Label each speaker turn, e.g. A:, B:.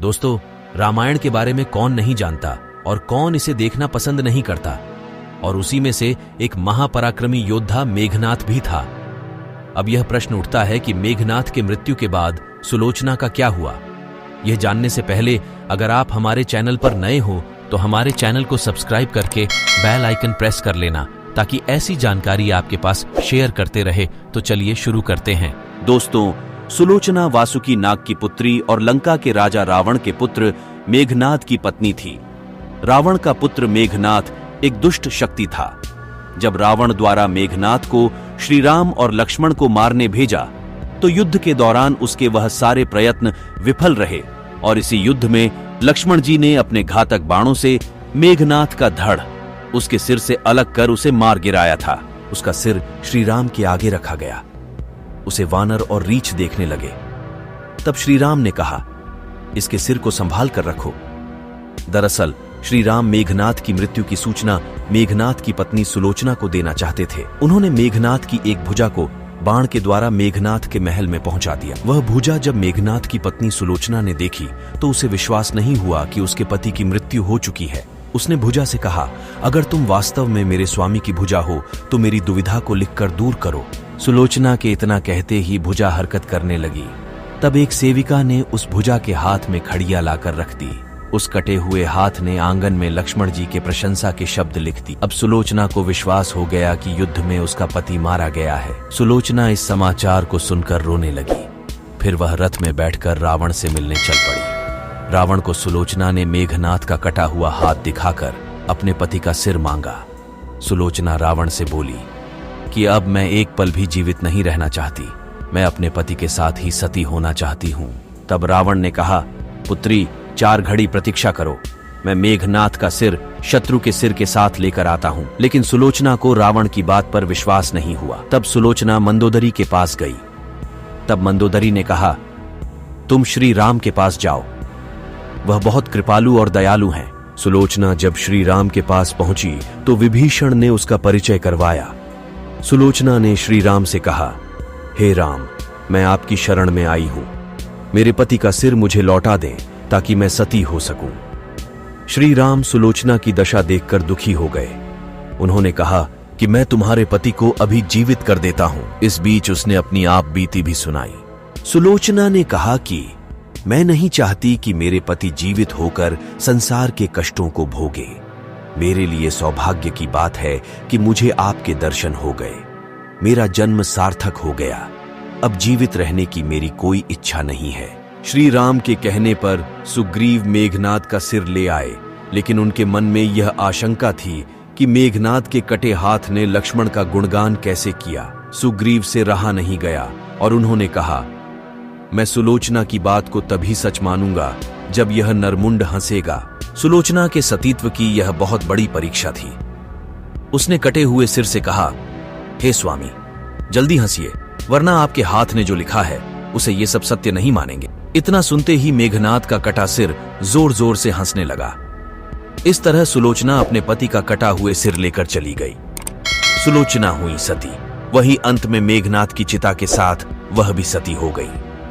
A: दोस्तों, रामायण के बारे में कौन नहीं जानता और कौन इसे देखना पसंद नहीं करता। और उसी में से एक महापराक्रमी योद्धा मेघनाथ भी था। अब यह प्रश्न उठता है कि मेघनाथ के मृत्यु के बाद सुलोचना का क्या हुआ। यह जानने से पहले अगर आप हमारे चैनल पर नए हो तो हमारे चैनल को सब्सक्राइब करके बेल आइकन प्रेस कर लेना, ताकि ऐसी जानकारी आपके पास शेयर करते रहे। तो चलिए शुरू करते हैं।
B: दोस्तों, सुलोचना वासुकी नाग की पुत्री और लंका के राजा रावण के पुत्र मेघनाथ की पत्नी थी। रावण का पुत्र मेघनाथ एक दुष्ट शक्ति था। जब रावण द्वारा मेघनाथ को श्री राम और लक्ष्मण को मारने भेजा तो युद्ध के दौरान उसके वह सारे प्रयत्न विफल रहे और इसी युद्ध में लक्ष्मण जी ने अपने घातक बाणों से मेघनाथ का धड़ उसके सिर से अलग कर उसे मार गिराया था। उसका सिर श्री राम के आगे रखा गया। उसे वानर और रीछ देखने लगे। तब श्री राम ने कहा, इसके सिर को संभाल कर रखो। दरअसल श्री राम मेघनाथ की मृत्यु की सूचना मेघनाथ की पत्नी सुलोचना को देना चाहते थे। उन्होंने मेघनाथ की एक भुजा को बाण के द्वारा मेघनाथ के महल में पहुंचा दिया। वह भुजा जब मेघनाथ की पत्नी सुलोचना ने देखी तो उसे विश्वास नहीं हुआ कि उसके पति की मृत्यु हो चुकी है। उसने भुजा से कहा, अगर तुम वास्तव में मेरे स्वामी की भुजा हो तो मेरी दुविधा को लिखकर दूर करो। सुलोचना के इतना कहते ही भुजा हरकत करने लगी। तब एक सेविका ने उस भुजा के हाथ में खड़िया लाकर रख दी। उस कटे हुए हाथ ने आंगन में लक्ष्मण जी के प्रशंसा के शब्द लिख दी। अब सुलोचना को विश्वास हो गया कि युद्ध में उसका पति मारा गया है। सुलोचना इस समाचार को सुनकर रोने लगी। फिर वह रथ में बैठकर रावण से मिलने चल पड़ी। रावण को सुलोचना ने मेघनाथ का कटा हुआ हाथ दिखाकर अपने पति का सिर मांगा। सुलोचना रावण से बोली कि अब मैं एक पल भी जीवित नहीं रहना चाहती, मैं अपने पति के साथ ही सती होना चाहती हूँ। तब रावण ने कहा, पुत्री 4 घड़ी प्रतीक्षा करो, मैं मेघनाथ का सिर शत्रु के सिर के साथ लेकर आता हूँ। लेकिन सुलोचना को रावण की बात पर विश्वास नहीं हुआ। तब सुलोचना मंदोदरी के पास गई। तब मंदोदरी ने कहा, तुम श्री राम के पास जाओ, वह बहुत कृपालु और दयालु हैं। सुलोचना जब श्री राम के पास पहुंची तो विभीषण ने उसका परिचय करवाया। सुलोचना ने श्री राम से कहा, हे राम, मैं आपकी शरण में आई हूं, मेरे पति का सिर मुझे लौटा दें ताकि मैं सती हो सकूं। श्री राम सुलोचना की दशा देखकर दुखी हो गए। उन्होंने कहा कि मैं तुम्हारे पति को अभी जीवित कर देता हूं। इस बीच उसने अपनी आप बीती भी सुनाई। सुलोचना ने कहा कि मैं नहीं चाहती कि मेरे पति जीवित होकर संसार के कष्टों को भोगे। मेरे लिए सौभाग्य की बात है कि मुझे आपके दर्शन हो गए। मेरा जन्म सार्थक हो गया। अब जीवित रहने की मेरी कोई इच्छा नहीं है। श्री राम के कहने पर सुग्रीव मेघनाथ का सिर ले आए, लेकिन उनके मन में यह आशंका थी कि मेघनाथ के कटे हाथ ने लक्ष्मण का गुणगान कैसे किया। सुग्रीव से रहा नहीं गया और उन्होंने कहा, मैं सुलोचना की बात को तभी सच मानूंगा जब यह नरमुंड हंसेगा। सुलोचना के सतीत्व की यह बहुत बड़ी परीक्षा थी। उसने कटे हुए सिर से कहा, हे स्वामी, जल्दी हंसिए, वरना आपके हाथ ने जो लिखा है उसे ये सब सत्य नहीं मानेंगे। इतना सुनते ही मेघनाथ का कटा सिर जोर जोर से हंसने लगा। इस तरह सुलोचना अपने पति का कटा हुए सिर लेकर चली गई। सुलोचना हुई सती। वही अंत में मेघनाथ की चिता के साथ वह भी सती हो गई।